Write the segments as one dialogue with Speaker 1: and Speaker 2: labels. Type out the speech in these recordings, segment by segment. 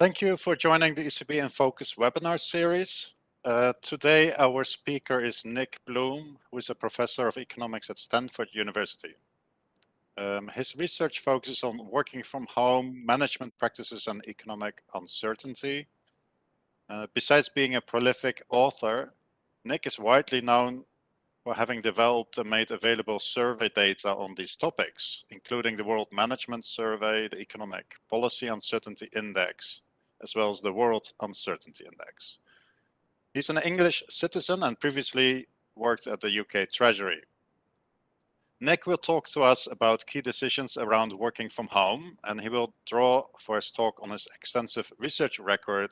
Speaker 1: Thank you for joining the ECB In Focus webinar series. Today, our speaker is Nick Bloom, who is a professor of economics at Stanford University. His research focuses on working from home, management practices, and economic uncertainty. Besides being a prolific author, Nick is widely known for having developed and made available survey data on these topics, including the World Management Survey, the Economic Policy Uncertainty Index, as well as the World Uncertainty Index. He's an English citizen and previously worked at the UK Treasury. Nick will talk to us about key decisions around working from home, and he will draw for his talk on his extensive research record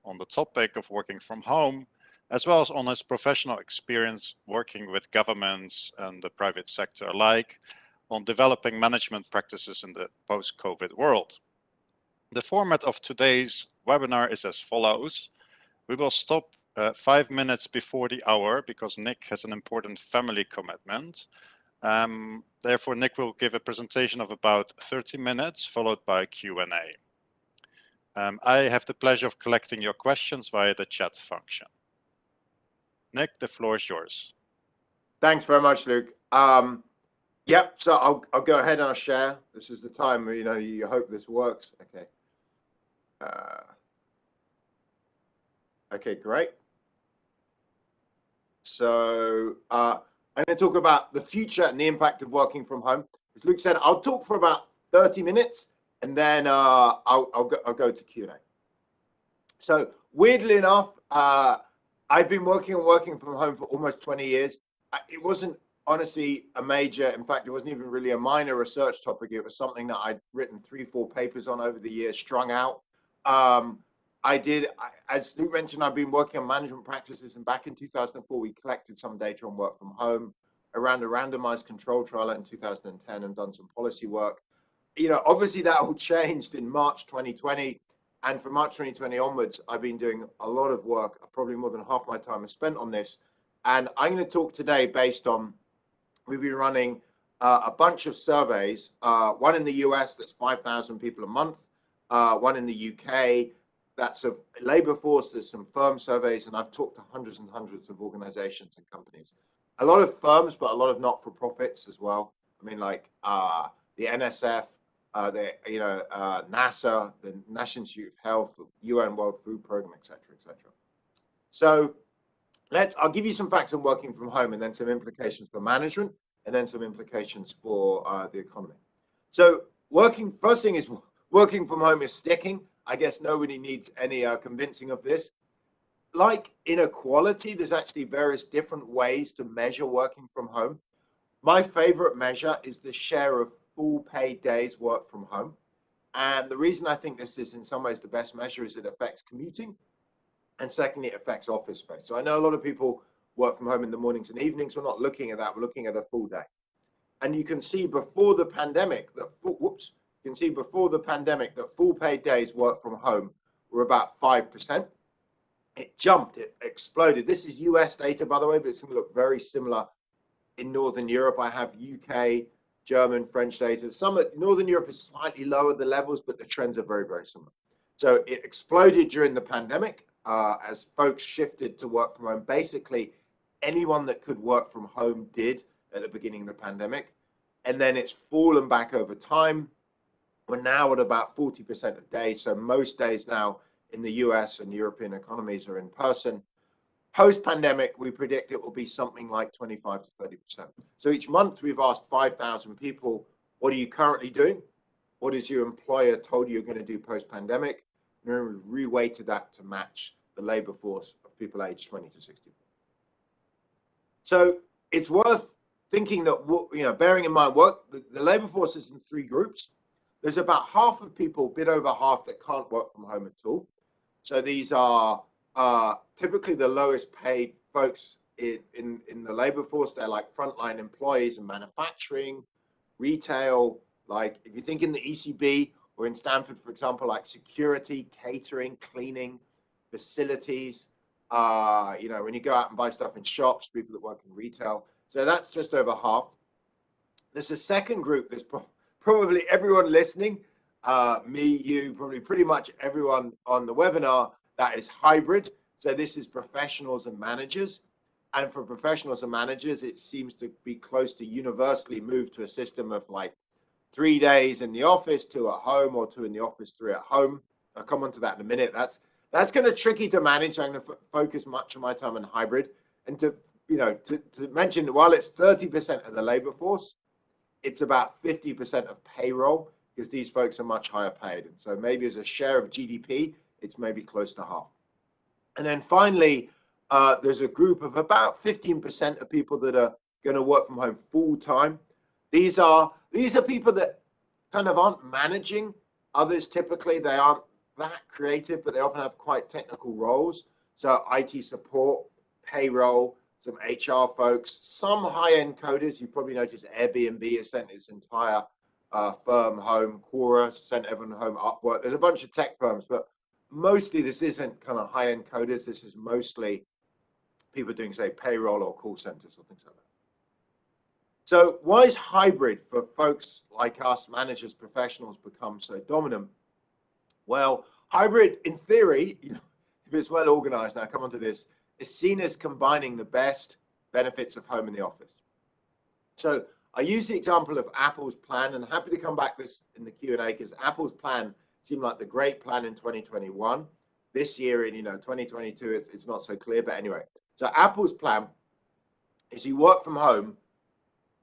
Speaker 1: on the topic of working from home, as well as on his professional experience working with governments and the private sector alike on developing management practices in the post-COVID world. The format of today's webinar is as follows. We will stop 5 minutes before the hour because Nick has an important family commitment. Therefore, Nick will give a presentation of about 30 minutes, followed by Q&A. I have the pleasure of collecting your questions via the chat function. Nick, the floor is yours.
Speaker 2: Thanks very much, Luke. Yep, so I'll go ahead and I'll share. This is the time where, you hope this works. Okay. Okay, great. So I'm going to talk about the future and the impact of working from home. As Luke said, I'll talk for about 30 minutes and then I'll go to Q&A. So weirdly enough, I've been working from home for almost 20 years. It wasn't honestly a major, in fact, it wasn't even really a minor research topic. It was something that I'd written 3-4 papers on over the years, strung out. As Luke mentioned, I've been working on management practices, and back in 2004, we collected some data on work from home around a randomized control trial in 2010 and done some policy work. Obviously that all changed in March 2020. And from March 2020 onwards, I've been doing a lot of work, probably more than half my time is spent on this. And I'm going to talk today based on, we've been running a bunch of surveys, one in the US that's 5,000 people a month, one in the UK, that's a labor force, there's some firm surveys, and I've talked to hundreds and hundreds of organizations and companies. A lot of firms, but a lot of not-for-profits as well. I mean, like the NSF, NASA, the National Institute of Health, UN World Food Program, etc., etc. So I'll give you some facts on working from home and then some implications for management and then some implications for the economy. So first thing is working from home is sticking. I guess nobody needs any convincing of this. Like inequality, there's actually various different ways to measure working from home. My favorite measure is the share of full paid days work from home. And the reason I think this is in some ways the best measure is it affects commuting. And secondly, it affects office space. So I know a lot of people work from home in the mornings and evenings. We're not looking at that. We're looking at a full day. And you can see before the pandemic that full paid days work from home were about 5%. It jumped, it exploded. This is US data, by the way, but it's going to look very similar in Northern Europe. I have UK, German, French data. Northern Europe is slightly lower, the levels, but the trends are very, very similar. So it exploded during the pandemic as folks shifted to work from home. Basically, anyone that could work from home did at the beginning of the pandemic. And then it's fallen back over time. We're now at about 40% of days. So most days now in the US and European economies are in person. Post-pandemic, we predict it will be something like 25 to 30%. So each month we've asked 5,000 people, what are you currently doing? What has your employer told you you're going to do post-pandemic? And then we reweighted that to match the labor force of people aged 20 to 64. So it's worth thinking that, bearing in mind the labor force is in 3 groups. There's about half of people, a bit over half, that can't work from home at all. So these are typically the lowest paid folks in the labor force. They're like frontline employees in manufacturing, retail, like if you think in the ECB or in Stanford, for example, like security, catering, cleaning, facilities, when you go out and buy stuff in shops, people that work in retail. So that's just over half. There's a second group, there's probably everyone listening me, you, probably pretty much everyone on the webinar, that is hybrid. So this is professionals and managers. And for professionals and managers, it seems to be close to universally moved to a system of like 3 days in the office, 2 at home, or 2 in the office, 3 at home. I'll come on to that in a minute. That's kind of tricky to manage. I'm going to focus much of my time on hybrid. And to mention that while it's 30% of the labor force, it's about 50% of payroll, because these folks are much higher paid. And so maybe as a share of GDP, it's maybe close to half. And then finally, there's a group of about 15% of people that are going to work from home full time. These are people that kind of aren't managing others. Typically, they aren't that creative, but they often have quite technical roles. So IT support, payroll, some HR folks, some high-end coders. You've probably noticed Airbnb has sent its entire firm home. Quora sent everyone home. Upwork. There's a bunch of tech firms, but mostly this isn't kind of high-end coders. This is mostly people doing, say, payroll or call centers or things like that. So why is hybrid for folks like us, managers, professionals, become so dominant? Well, hybrid, in theory, if it's well organized, now come on to this, is seen as combining the best benefits of home and the office. So I use the example of Apple's plan, and happy to come back this in the Q&A, because Apple's plan seemed like the great plan in 2021. This year in 2022, it's not so clear, but anyway. So Apple's plan is you work from home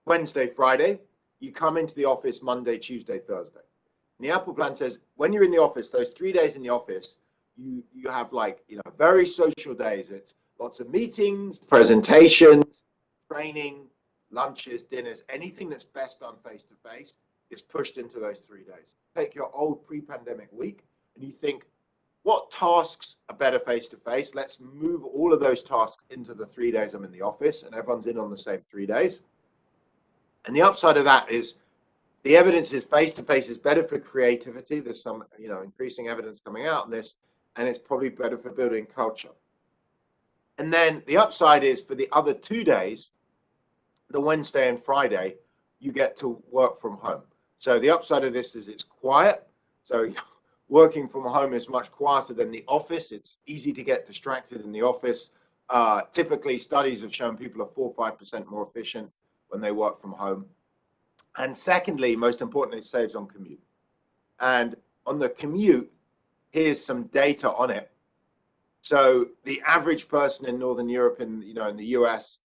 Speaker 2: Wednesday, Friday, you come into the office Monday, Tuesday, Thursday. And the Apple plan says when you're in the office, those 3 days in the office, you have like, very social days. It's lots of meetings, presentations, training, lunches, dinners, anything that's best done face-to-face is pushed into those 3 days. Take your old pre-pandemic week and you think, what tasks are better face-to-face? Let's move all of those tasks into the 3 days I'm in the office, and everyone's in on the same 3 days. And the upside of that is the evidence is face-to-face is better for creativity. There's some, increasing evidence coming out on this, and it's probably better for building culture. And then the upside is for the other 2 days, the Wednesday and Friday, you get to work from home. So the upside of this is it's quiet. So working from home is much quieter than the office. It's easy to get distracted in the office. Typically, studies have shown people are 4 or 5% more efficient when they work from home. And secondly, most importantly, it saves on commute. And on the commute, here's some data on it. So the average person in Northern Europe and in the US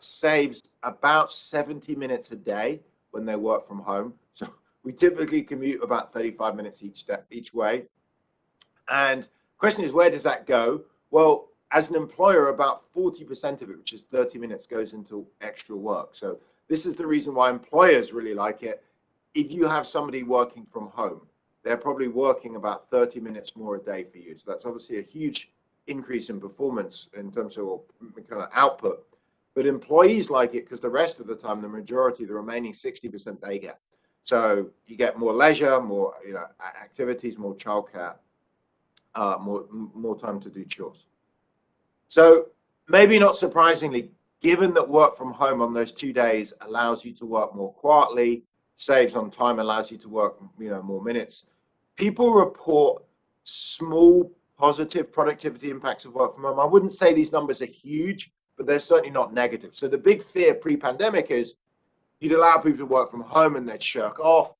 Speaker 2: saves about 70 minutes a day when they work from home. So we typically commute about 35 minutes each way. And the question is, where does that go? Well, as an employer, about 40% of it, which is 30 minutes, goes into extra work. So this is the reason why employers really like it. If you have somebody working from home, they're probably working about 30 minutes more a day for you. So that's obviously a huge increase in performance in terms of kind of output. But employees like it because the rest of the time, the majority, the remaining 60% they get. So you get more leisure, more activities, more childcare, more time to do chores. So maybe not surprisingly, given that work from home on those 2 days allows you to work more quietly, saves on time, allows you to work more minutes, people report small positive productivity impacts of work from home. I wouldn't say these numbers are huge, but they're certainly not negative. So the big fear pre-pandemic is you'd allow people to work from home and they'd shirk off,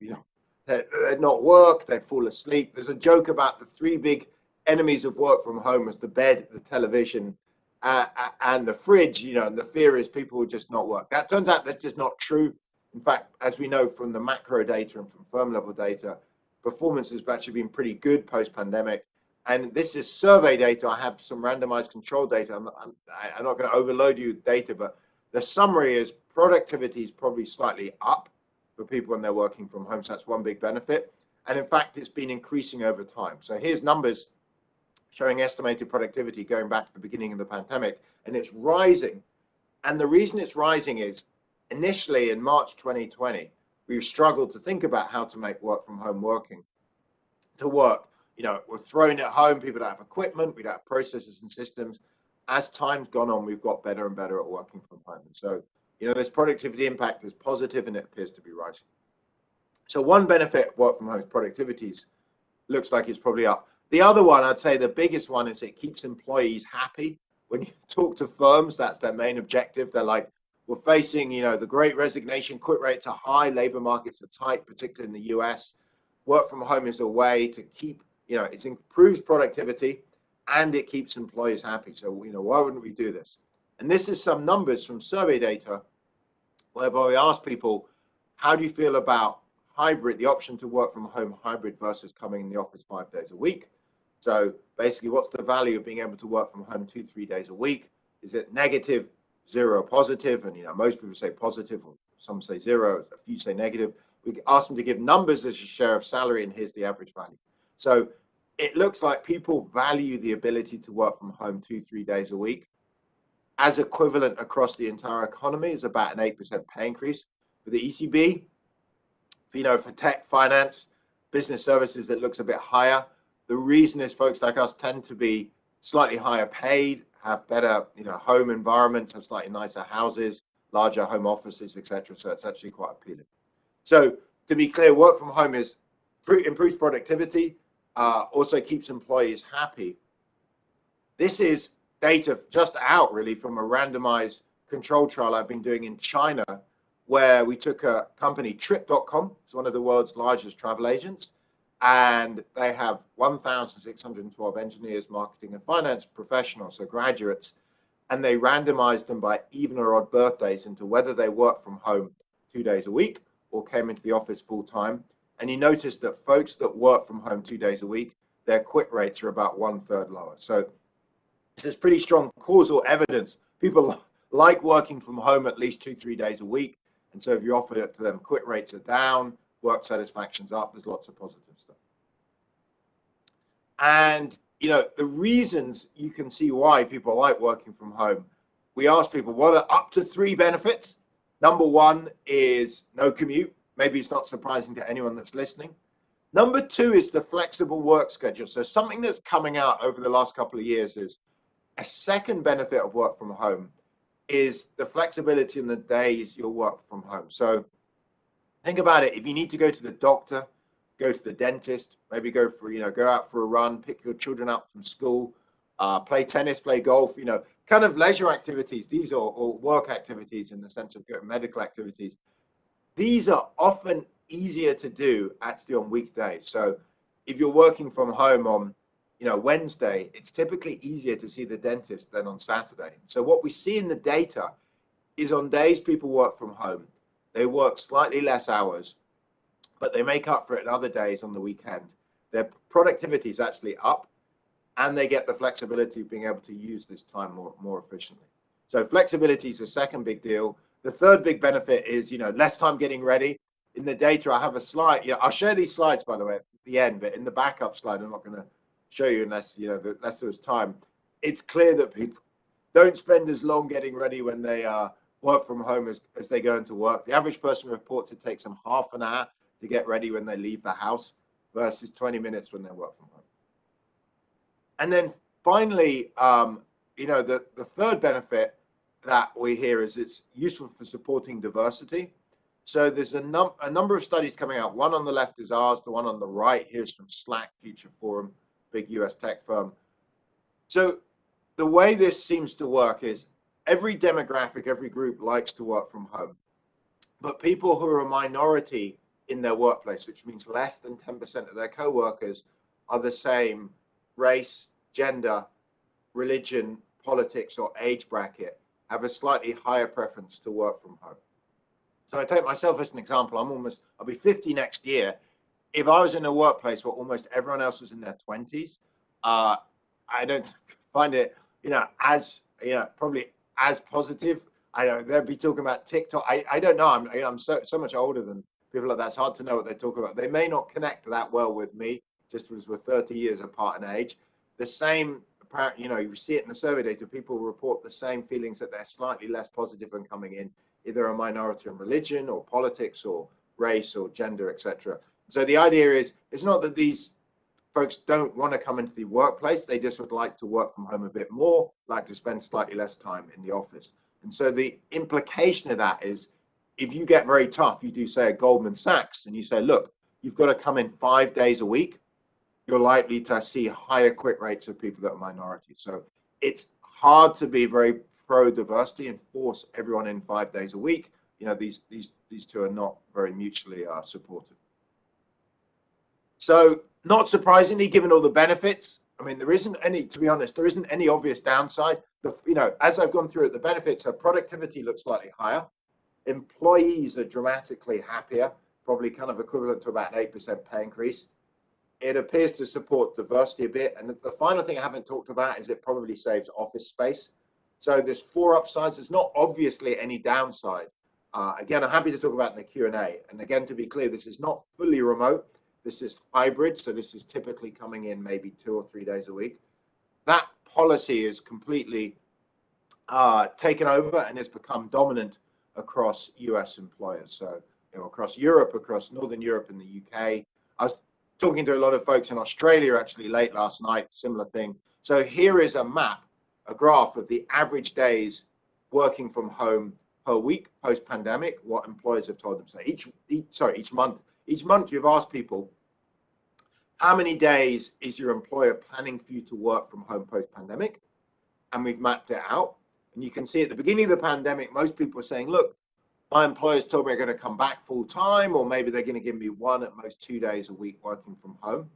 Speaker 2: they'd not work, they'd fall asleep. There's a joke about the 3 big enemies of work from home as the bed, the television, and the fridge, and the fear is people will just not work. That turns out that's just not true. In fact, as we know from the macro data and from firm level data, performance has actually been pretty good post-pandemic. And this is survey data. I have some randomized control data. I'm not going to overload you with data, but the summary is productivity is probably slightly up for people when they're working from home. So that's one big benefit. And in fact, it's been increasing over time. So here's numbers showing estimated productivity going back to the beginning of the pandemic, and it's rising. And the reason it's rising is initially in March 2020, we struggled to think about how to make work from home work. We're thrown at home, people don't have equipment, we don't have processes and systems. As time's gone on, we've got better and better at working from home. And so, this productivity impact is positive and it appears to be rising. So one benefit of work from home is productivity looks like it's probably up. The other one, I'd say the biggest one, is it keeps employees happy. When you talk to firms, that's their main objective. They're like, we're facing, the great resignation, quit rates are high, labor markets are tight, particularly in the US. Work from home is a way to keep, it improves productivity and it keeps employees happy. So, why wouldn't we do this? And this is some numbers from survey data whereby we ask people, how do you feel about hybrid, the option to work from home hybrid versus coming in the office 5 days a week? So basically, what's the value of being able to work from home 2-3 days a week? Is it negative, 0, positive? And most people say positive, or some say 0, a few say negative. We ask them to give numbers as a share of salary, and here's the average value. So it looks like people value the ability to work from home 2-3 days a week. As equivalent across the entire economy is about an 8% pay increase. For the ECB, for tech, finance, business services, it looks a bit higher. The reason is folks like us tend to be slightly higher paid, have better, home environments, have slightly nicer houses, larger home offices, etc. So it's actually quite appealing. So to be clear, work from home improves productivity, also keeps employees happy. This is data just out really from a randomized control trial I've been doing in China, where we took a company, Trip.com, it's one of the world's largest travel agents, and they have 1,612 engineers, marketing and finance professionals, so graduates, and they randomized them by even or odd birthdays into whether they work from home 2 days a week or came into the office full time. And you notice that folks that work from home 2 days a week, their quit rates are about 1/3 lower. So there's pretty strong causal evidence. People like working from home at least 2-3 days a week. And so if you offer it to them, quit rates are down, work satisfaction's up, there's lots of positive stuff. And, the reasons you can see why people like working from home, we ask people, what are up to 3 benefits? Number 1 is no commute. Maybe it's not surprising to anyone that's listening. Number 2 is the flexible work schedule. So something that's coming out over the last couple of years is a second benefit of work from home is the flexibility in the days you'll work from home. So think about it. If you need to go to the doctor, go to the dentist, maybe go out for a run, pick your children up from school, play tennis, play golf, kind of leisure activities. These are or work activities in the sense of medical activities. These are often easier to do actually on weekdays. So if you're working from home on Wednesday, it's typically easier to see the dentist than on Saturday. So what we see in the data is on days people work from home, they work slightly less hours, but they make up for it in other days on the weekend. Their productivity is actually up, and they get the flexibility of being able to use this time more efficiently. So flexibility is the second big deal. The third big benefit is, less time getting ready. In the data, I have a slide. I'll share these slides, by the way, at the end, but in the backup slide, I'm not going to show you unless there's time. It's clear that people don't spend as long getting ready when they work from home as they go into work. The average person reports it takes them half an hour to get ready when they leave the house versus 20 minutes when they work from home. And then finally, the third benefit that we hear is it's useful for supporting diversity. So there's a number of studies coming out. One on the left is ours. The one on the right here is from Slack Future Forum, big US tech firm. So the way this seems to work is every demographic, every group likes to work from home. But people who are a minority in their workplace, which means less than 10% of their co-workers are the same race, gender, religion, politics, or age bracket, have a slightly higher preference to work from home. So I take myself as an example. I'll be 50 next year. If I was in a workplace where almost everyone else was in their 20s, I don't find it, probably as positive. I know they'd be talking about TikTok. I don't know. I'm so much older than people like that. It's hard to know what they talk about. They may not connect that well with me, just because we're 30 years apart in age. The same, you see it in the survey data. People report the same feelings that they're slightly less positive when coming in, either a minority in religion or politics or race or gender, etc. So the idea is, it's not that these folks don't want to come into the workplace. They just would like to work from home a bit more, like to spend slightly less time in the office. And so the implication of that is, if you get very tough, you do say a Goldman Sachs, and you say, look, you've got to come in 5 days a week, you're likely to see higher quit rates of people that are minorities. So it's hard to be very pro-diversity and force everyone in 5 days a week. You know, these two are not very mutually supportive. So not surprisingly, given all the benefits, I mean, there isn't any, to be honest, there isn't any obvious downside. You know, as I've gone through it, the benefits are productivity looks slightly higher. Employees are dramatically happier, probably kind of equivalent to about an 8% pay increase. It appears to support diversity a bit. And the final thing I haven't talked about is it probably saves office space. So there's 4 upsides. There's not obviously any downside. Again, I'm happy to talk about in the Q&A. And again, to be clear, this is not fully remote. This is hybrid. So this is typically coming in maybe 2 or 3 days a week. That policy is completely taken over and has become dominant across US employers. So, you know, across Europe, across Northern Europe and the UK. I was talking to a lot of folks in Australia actually late last night, similar thing. So here is a map, a graph of the average days working from home per week post-pandemic, what employers have told them. So each month you've asked people, how many days is your employer planning for you to work from home post-pandemic? And we've mapped it out. And you can see at the beginning of the pandemic, most people were saying, look, my employers told me they're going to come back full time, or maybe they're going to give me 1 at most 2 days a week working from home.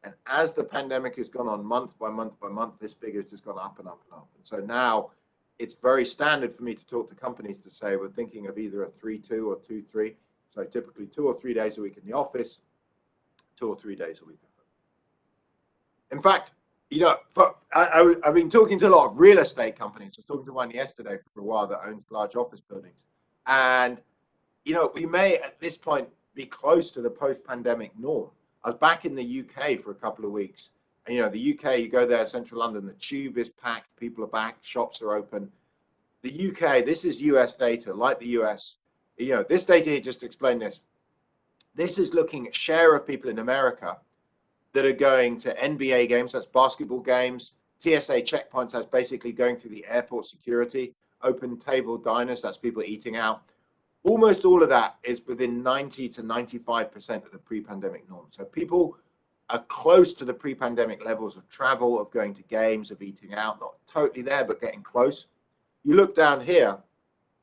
Speaker 2: And as the pandemic has gone on month by month by month, this figure has just gone up and up and up. And so now it's very standard for me to talk to companies to say we're thinking of either a 3-2 or 2-3. So typically 2 or 3 days a week in the office, 2 or 3 days a week at home. In fact, you know, I've been talking to a lot of real estate companies. I was talking to one yesterday for a while that owns large office buildings. And, you know, we may at this point be close to the post-pandemic norm. I was back in the UK for a couple of weeks. And, you know, the UK, you go there, central London, the tube is packed, people are back, shops are open. The UK, this is US data, like the US. You know, this data here, just to explain this. This is looking at share of people in America that are going to NBA games, that's basketball games, TSA checkpoints, that's basically going through the airport security, open table diners, that's people eating out. Almost all of that is within 90 to 95% of the pre-pandemic norm. So people are close to the pre-pandemic levels of travel, of going to games, of eating out, not totally there, but getting close. You look down here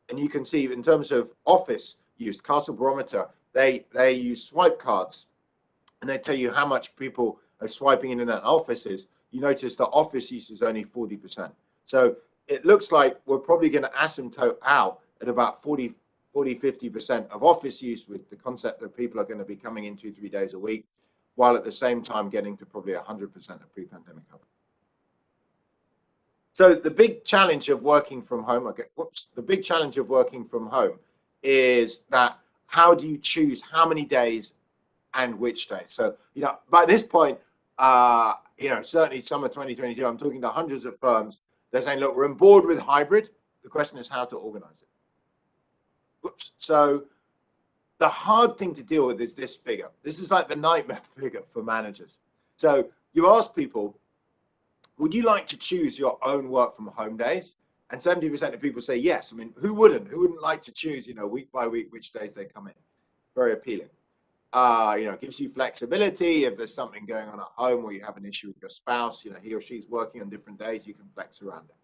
Speaker 2: and you can see in terms of office use, Castle Barometer, they use swipe cards. And they tell you how much people are swiping in and out of offices. You notice that office use is only 40%. So it looks like we're probably going to asymptote out at about 50% of office use, with the concept that people are going to be coming in 2-3 days a week, while at the same time getting to probably 100% of pre-pandemic level. So the big challenge of working from home, the big challenge of working from home is that how do you choose how many days and which day? So, you know, by this point, you know, certainly summer 2022, I'm talking to hundreds of firms. They're saying, look, we're on board with hybrid. The question is how to organize it. Whoops. So the hard thing to deal with is this figure. This is like the nightmare figure for managers. So you ask people, would you like to choose your own work from home days? And 70% of people say yes. I mean, who wouldn't? Who wouldn't like to choose, you know, week by week, which days they come in? Very appealing. You know, it gives you flexibility. If there's something going on at home or you have an issue with your spouse, you know, he or she's working on different days, you can flex around it.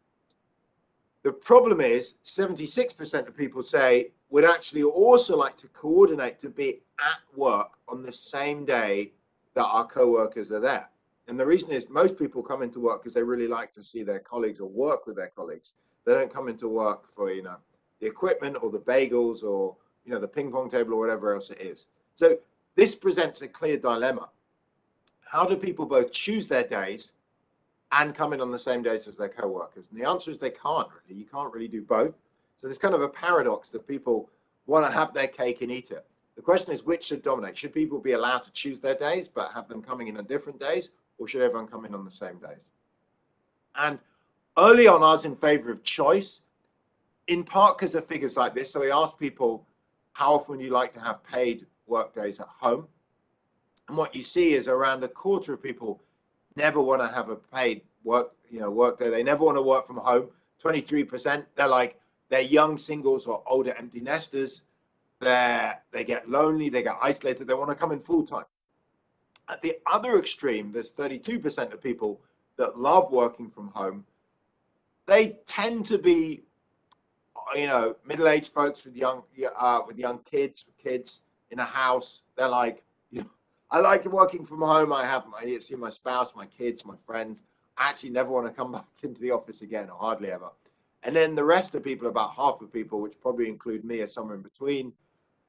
Speaker 2: The problem is 76% of people say would actually also like to coordinate to be at work on the same day that our co-workers are there. And the reason is most people come into work because they really like to see their colleagues or work with their colleagues. They don't come into work for, you know, the equipment or the bagels or, you know, the ping pong table or whatever else it is. So this presents a clear dilemma. How do people both choose their days and come in on the same days as their co-workers? And the answer is they can't really. You can't really do both. So there's kind of a paradox that people want to have their cake and eat it. The question is, which should dominate? Should people be allowed to choose their days but have them coming in on different days, or should everyone come in on the same days? And early on, I was in favor of choice, in part because of figures like this. So we asked people, how often would you like to have paid work days at home? And what you see is around a quarter of people never want to have a paid work day. They never want to work from home. 23%, they're young singles or older empty nesters. they get lonely, they get isolated, they want to come in full time. At the other extreme, there's 32% of people that love working from home. They tend to be, middle-aged folks with young kids in a house. They're like, I like working from home. I see my spouse, my kids, my friends. I actually never want to come back into the office again, or hardly ever. And then the rest of people, about half of people, which probably include me or somewhere in between,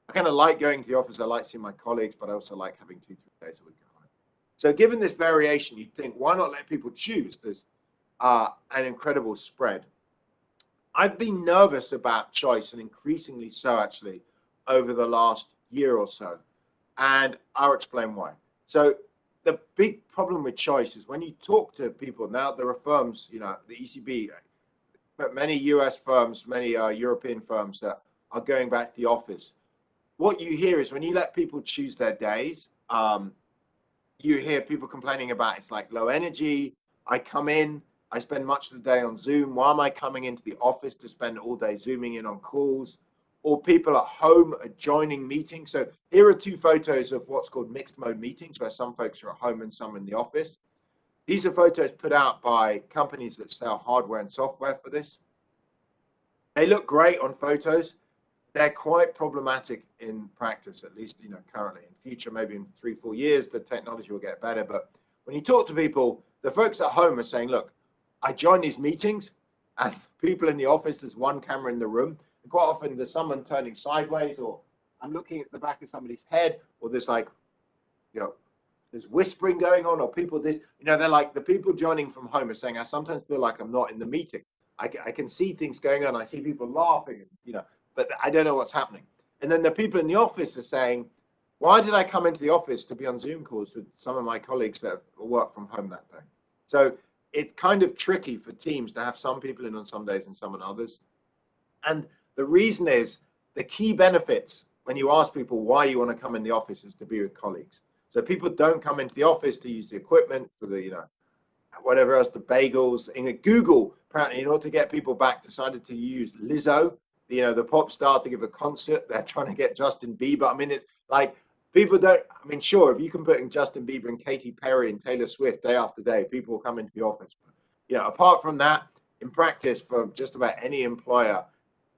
Speaker 2: I kind of like going to the office. I like seeing my colleagues, but I also like having 2-3 days a week at home. So given this variation, you'd think, why not let people choose? There's an incredible spread. I've been nervous about choice, and increasingly so actually over the last year or so. And I'll explain why. So the big problem with choice is when you talk to people, now there are firms, the ECB, many US firms, many European firms that are going back to the office. What you hear is when you let people choose their days, you hear people complaining about it's like low energy. I come in, I spend much of the day on Zoom. Why am I coming into the office to spend all day Zooming in on calls? Or people at home are joining meetings. So here are 2 photos of what's called mixed mode meetings, where some folks are at home and some in the office. These are photos put out by companies that sell hardware and software for this. They look great on photos. They're quite problematic in practice, at least, currently. In future, maybe in 3-4 years, the technology will get better. But when you talk to people, the folks at home are saying, look, I join these meetings and people in the office, there's one camera in the room. And quite often there's someone turning sideways, or I'm looking at the back of somebody's head, or there's like, there's whispering going on, or people, they're like, the people joining from home are saying, I sometimes feel like I'm not in the meeting. I can see things going on. I see people laughing, but I don't know what's happening. And then the people in the office are saying, why did I come into the office to be on Zoom calls with some of my colleagues that work from home that day? So it's kind of tricky for teams to have some people in on some days and some on others. And the reason is the key benefits when you ask people why you want to come in the office is to be with colleagues. So people don't come into the office to use the equipment for the, whatever else, the bagels. In Google, apparently, in order to get people back, decided to use Lizzo, the pop star, to give a concert. They're trying to get Justin Bieber. I mean, it's like people don't. I mean, sure, if you can put in Justin Bieber and Katy Perry and Taylor Swift day after day, people will come into the office. But, apart from that, in practice, for just about any employer,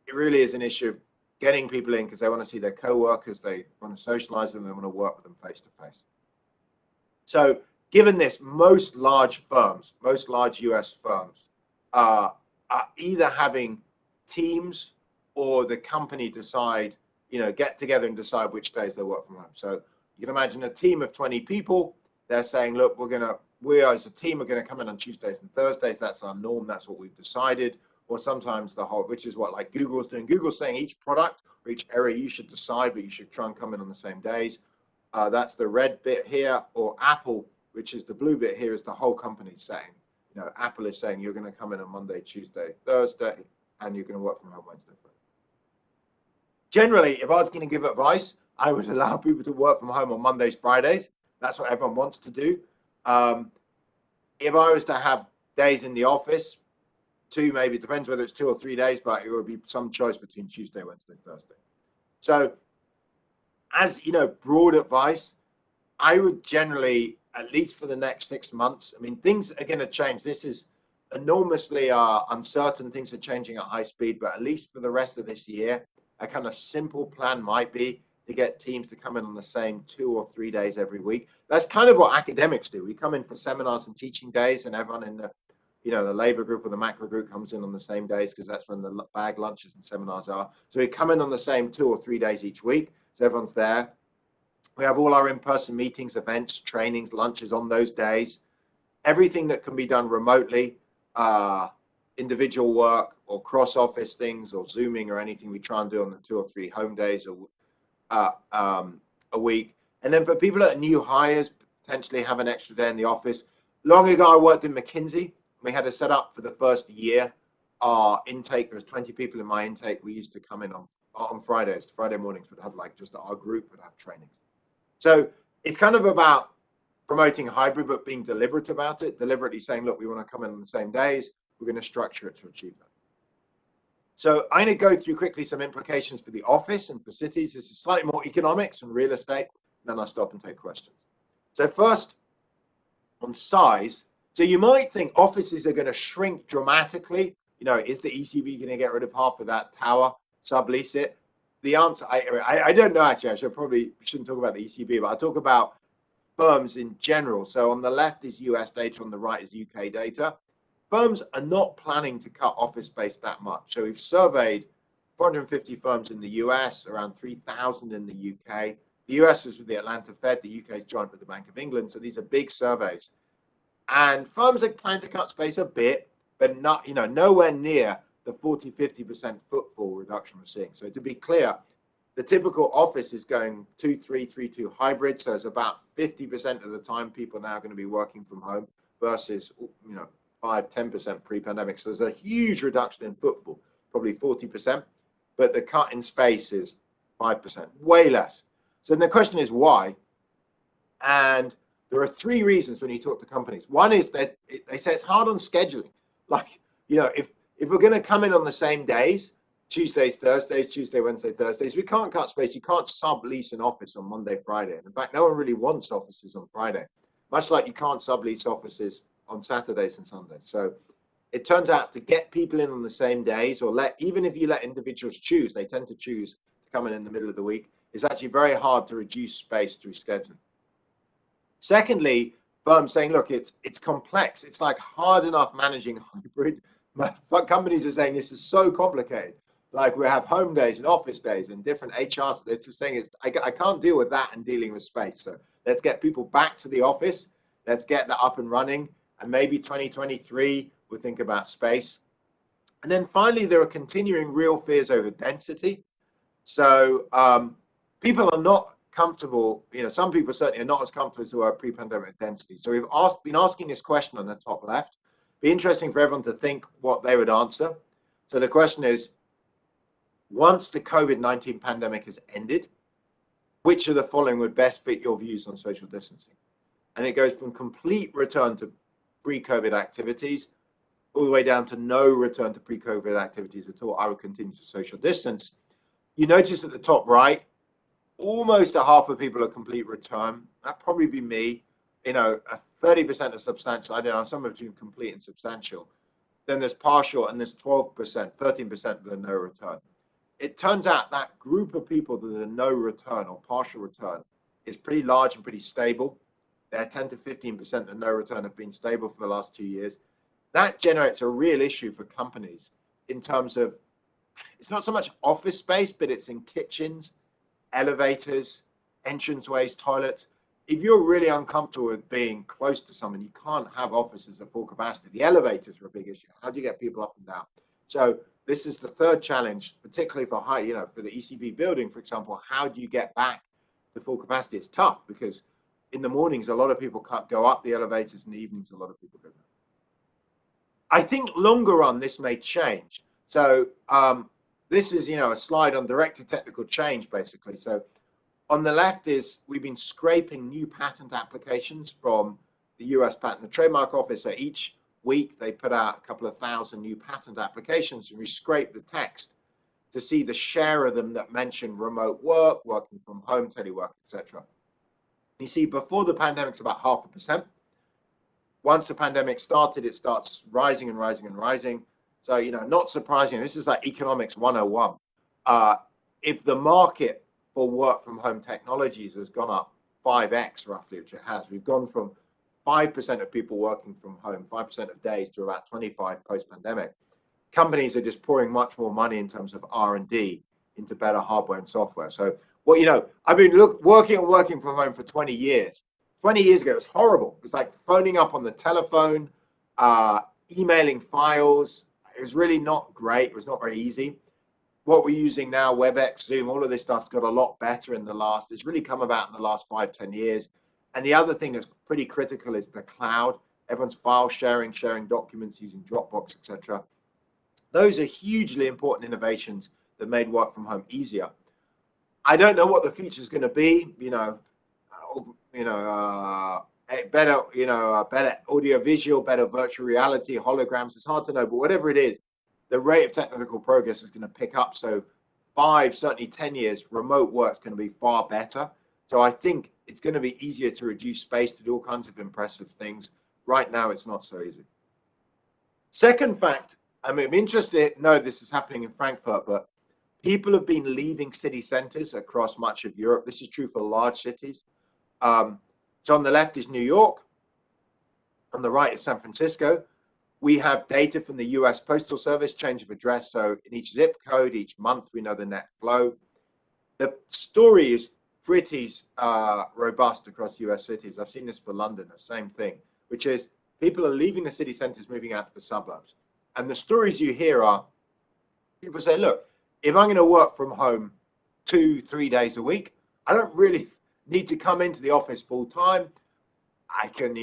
Speaker 2: it really is an issue of getting people in because they want to see their co-workers, they want to socialize them, they want to work with them face to face. So given this, most large US firms are either having teams or the company decide, get together and decide which days they work from home. So you can imagine a team of 20 people, they're saying, look, we as a team are going to come in on Tuesdays and Thursdays. That's our norm. That's what we've decided. Or sometimes which is what like Google's doing. Google's saying each product or each area you should decide, but you should try and come in on the same days. That's the red bit here. Or Apple, which is the blue bit here, is the whole company saying, Apple is saying you're going to come in on Monday, Tuesday, Thursday, and you're going to work from home Wednesday, Friday. Generally, if I was going to give advice, I would allow people to work from home on Mondays, Fridays. That's what everyone wants to do. If I was to have days in the office, 2 maybe, it depends whether it's 2 or 3 days, but it would be some choice between Tuesday, Wednesday, Thursday. So as broad advice, I would generally, at least for the next 6 months, I mean, things are going to change. This is enormously uncertain. Things are changing at high speed, but at least for the rest of this year, a kind of simple plan might be to get teams to come in on the same 2 or 3 days every week. That's kind of what academics do. We come in for seminars and teaching days, and everyone in the the labor group or the macro group comes in on the same days because that's when the bag lunches and seminars are. So we come in on the same 2 or 3 days each week. So everyone's there. We have all our in-person meetings, events, trainings, lunches on those days. Everything that can be done remotely, individual work or cross-office things or Zooming or anything we try and do on the 2 or 3 home days a week. And then for people that are new hires, potentially have an extra day in the office. Long ago, I worked in McKinsey. We had a setup for the first year. Our intake, there's 20 people in my intake. We used to come in on Fridays, Friday mornings, would have like just our group would have trainings. So it's kind of about promoting hybrid, but being deliberate about it, deliberately saying, look, we want to come in on the same days. We're going to structure it to achieve that. So I'm going to go through quickly some implications for the office and for cities. This is slightly more economics and real estate. Then I'll stop and take questions. So first, on size. So you might think offices are going to shrink dramatically. You know, is the ECB going to get rid of half of that tower, sublease it? The answer, I don't know actually. I shouldn't talk about the ECB, but I'll talk about firms in general. So on the left is US data, on the right is UK data. Firms are not planning to cut office space that much. So we've surveyed 450 firms in the US, around 3,000 in the UK. The US is with the Atlanta Fed, the UK is joint with the Bank of England. So these are big surveys. And firms are planning to cut space a bit, but not, you know, nowhere near the 40-50% footfall reduction we're seeing. So to be clear, the typical office is going 2-3-3-2 hybrid. So it's about 50% of the time people are now going to be working from home versus, you know, 5-10% pre-pandemic. So there's a huge reduction in footfall, probably 40%, but the cut in space is 5%, way less. So then the question is why? And there are three reasons when you talk to companies. One is that they say it's hard on scheduling. Like, you know, if we're going to come in on the same days, Tuesdays, Thursdays, Tuesday, Wednesday, Thursdays, we can't cut space. You can't sublease an office on Monday, Friday. And in fact, no one really wants offices on Friday, much like you can't sublease offices on Saturdays and Sundays. So it turns out to get people in on the same days, or even if you let individuals choose, they tend to choose to come in the middle of the week. It's actually very hard to reduce space through scheduling. Secondly, firms saying, look, it's complex. It's like hard enough managing hybrid. But companies are saying this is so complicated. Like we have home days and office days and different HRs. It's just saying I can't deal with that and dealing with space. So let's get people back to the office. Let's get that up and running. And maybe 2023, we'll think about space. And then finally, there are continuing real fears over density. So people are not comfortable, you know, some people certainly are not as comfortable as were pre-pandemic density. So we've been asking this question on the top left. Be interesting for everyone to think what they would answer. So the question is, once the COVID-19 pandemic has ended, which of the following would best fit your views on social distancing? And it goes from complete return to pre-COVID activities all the way down to no return to pre-COVID activities at all. I would continue to social distance. You notice at the top right, almost a half of people are complete return. That'd probably be me. You know, 30% are substantial. I don't know, some of you complete and substantial. Then there's partial, and there's 12%, 13% that are no return. It turns out that group of people that are no return or partial return is pretty large and pretty stable. They're 10 to 15% that no return have been stable for the last 2 years. That generates a real issue for companies in terms of, it's not so much office space, but it's in kitchens, elevators, entranceways, toilets. If you're really uncomfortable with being close to someone, you can't have offices at full capacity. The elevators are a big issue. How do you get people up and down? So this is the third challenge, particularly for high, you know, for the ECB building, for example. How do you get back to full capacity? It's tough because in the mornings, a lot of people can't go up the elevators. In the evenings, a lot of people go down. I think longer run, this may change. So this is, you know, a slide on directed technical change, basically. So on the left is we've been scraping new patent applications from the US Patent and Trademark Office. So each week they put out a couple of thousand new patent applications, and we scrape the text to see the share of them that mention remote work, working from home, telework, etc. You see, before the pandemic, it's about 0.5%. Once the pandemic started, it starts rising and rising and rising. So, you know, not surprising. This is like economics 101. If the market for work from home technologies has gone up 5x roughly, which it has, we've gone from 5% of people working from home, 5% of days, to about 25 post-pandemic. Companies are just pouring much more money in terms of R&D into better hardware and software. So, well, you know, I've been working from home for 20 years. 20 years ago, it was horrible. It was like phoning up on the telephone, emailing files. It was really not great. It was not very easy. What we're using now, WebEx, Zoom, all of this stuff's got a lot better in the last, it's really come about in the last 5-10 years. And the other thing that's pretty critical is the cloud. Everyone's file sharing documents using Dropbox, etc. Those are hugely important innovations that made work from home easier. I don't know what the future is going to be. Better, better audio visual, better virtual reality, holograms. It's hard to know, but whatever it is, the rate of technological progress is going to pick up. So 5, certainly 10 years, remote work is going to be far better. So I think it's going to be easier to reduce space to do all kinds of impressive things. Right now, it's not so easy. Second fact, I'm interested, no, this is happening in Frankfurt, but people have been leaving city centers across much of Europe. This is true for large cities. So on the left is New York. On the right is San Francisco. We have data from the US Postal Service, change of address. So in each zip code, each month, we know the net flow. The story is pretty robust across US cities. I've seen this for London, the same thing, which is people are leaving the city centers, moving out to the suburbs. And the stories you hear are people say, look, if I'm going to work from home 2-3 days a week, I don't really need to come into the office full time. I can,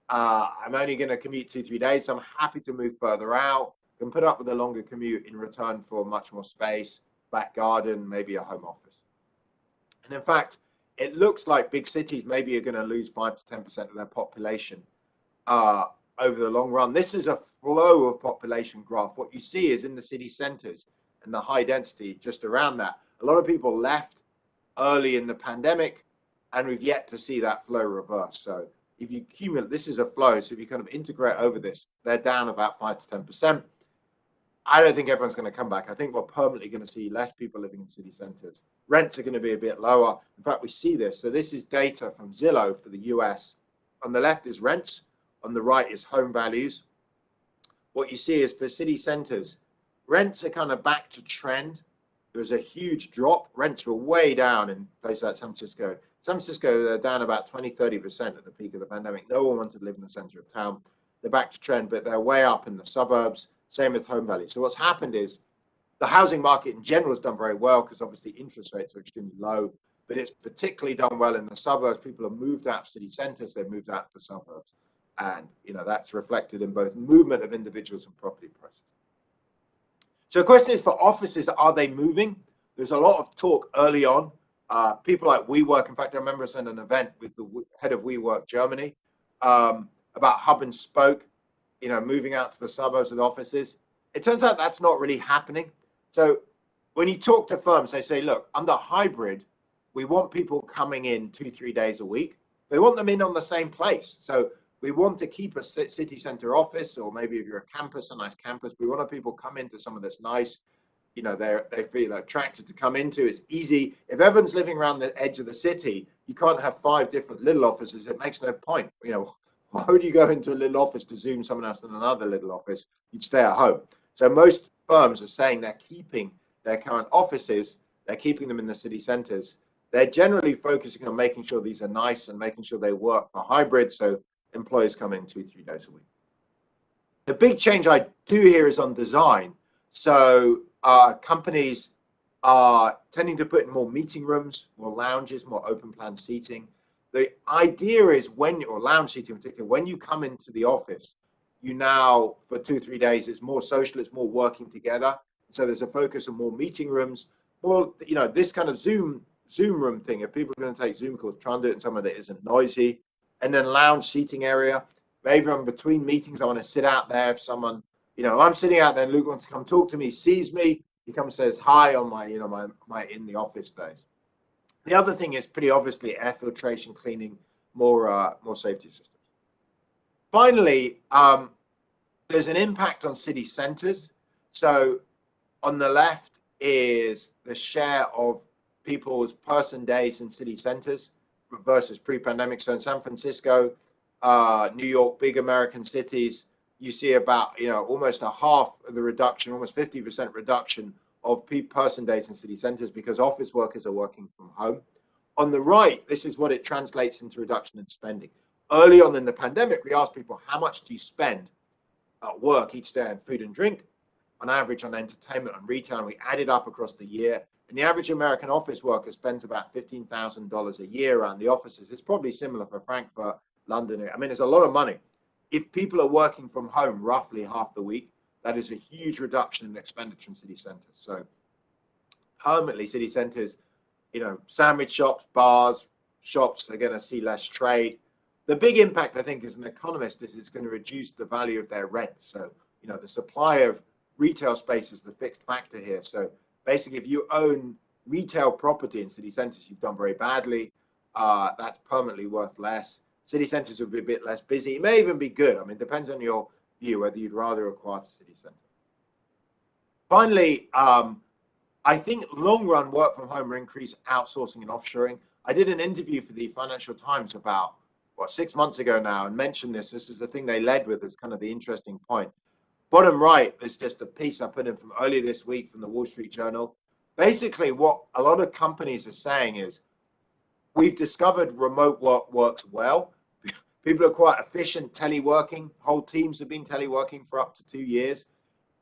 Speaker 2: I'm only going to commute 2-3 days. So I'm happy to move further out and put up with a longer commute in return for much more space, back garden, maybe a home office. And in fact, it looks like big cities maybe are going to lose 5 to 10% of their population over the long run. This is a flow of population graph. What you see is in the city centers and the high density just around that. A lot of people left early in the pandemic, and we've yet to see that flow reverse. So if you cumulate, this is a flow. So if you kind of integrate over this, they're down about 5 to 10%. I don't think everyone's going to come back. I think we're permanently going to see less people living in city centers. Rents are going to be a bit lower. In fact, we see this. So this is data from Zillow for the US. On the left is rents. On the right is home values. What you see is for city centers, rents are kind of back to trend. There was a huge drop. Rents were way down in places like San Francisco. San Francisco, they're down about 20-30% at the peak of the pandemic. No one wanted to live in the center of town. They're back to trend, but they're way up in the suburbs. Same with home values. So what's happened is the housing market in general has done very well because obviously interest rates are extremely low, but it's particularly done well in the suburbs. People have moved out of city centers. They've moved out to the suburbs. And, that's reflected in both movement of individuals and property prices. So the question is for offices, are they moving? There's a lot of talk early on. People like WeWork, in fact, I remember us at an event with the head of WeWork Germany about hub and spoke, moving out to the suburbs with offices. It turns out that's not really happening. So when you talk to firms, they say, look, under hybrid, we want people coming in 2-3 days a week. We want them in on the same place. So we want to keep a city center office, or maybe if you're a campus, a nice campus, we want people come into some of this nice, they feel attracted to come into. It's easy. If everyone's living around the edge of the city, you can't have 5 different little offices. It makes no point. Why would you go into a little office to Zoom someone else in another little office? You'd stay at home. So most firms are saying they're keeping their current offices, they're keeping them in the city centers. They're generally focusing on making sure these are nice and making sure they work for hybrid. So employees come in 2-3 days a week. The big change I do here is on design. So companies are tending to put in more meeting rooms, more lounges, more open plan seating. The idea is or lounge seating in particular, when you come into the office, you now, for 2-3 days, it's more social, it's more working together. So there's a focus on more meeting rooms, more, this kind of Zoom room thing. If people are going to take Zoom calls, try and do it in somewhere that isn't noisy. And then lounge seating area. Maybe I'm between meetings, I want to sit out there. If someone, I'm sitting out there and Luke wants to come talk to me, sees me, he comes and says hi on my, my in the office days. The other thing is pretty obviously air filtration, cleaning, more safety systems. Finally, there's an impact on city centers. So on the left is the share of people's person days in city centers versus pre-pandemic. So in San Francisco, New York, big American cities, you see about, almost a half of the reduction, almost 50% reduction of person days in city centers because office workers are working from home. On the right, this is what it translates into reduction in spending. Early on in the pandemic, we asked people, how much do you spend at work each day on food and drink, on average on entertainment, on retail, and we added up across the year. And the average American office worker spends about $15,000 a year around the offices. It's probably similar for Frankfurt, London. I mean, it's a lot of money. If people are working from home roughly half the week, that is a huge reduction in expenditure in city centers. So permanently, city centers, sandwich shops, bars, shops are going to see less trade. The big impact, I think, as an economist, is it's going to reduce the value of their rent. So, the supply of retail space as the fixed factor here. So basically, if you own retail property in city centers, you've done very badly. That's permanently worth less. City centers will be a bit less busy. It may even be good. I mean, it depends on your view, whether you'd rather acquire a city center. Finally, I think long run work from home will increase outsourcing and offshoring. I did an interview for the Financial Times about, 6 months ago now, and mentioned this. This is the thing they led with as kind of the interesting point. Bottom right, there's just a piece I put in from earlier this week from the Wall Street Journal. Basically, what a lot of companies are saying is, we've discovered remote work works well. People are quite efficient teleworking. Whole teams have been teleworking for up to 2 years.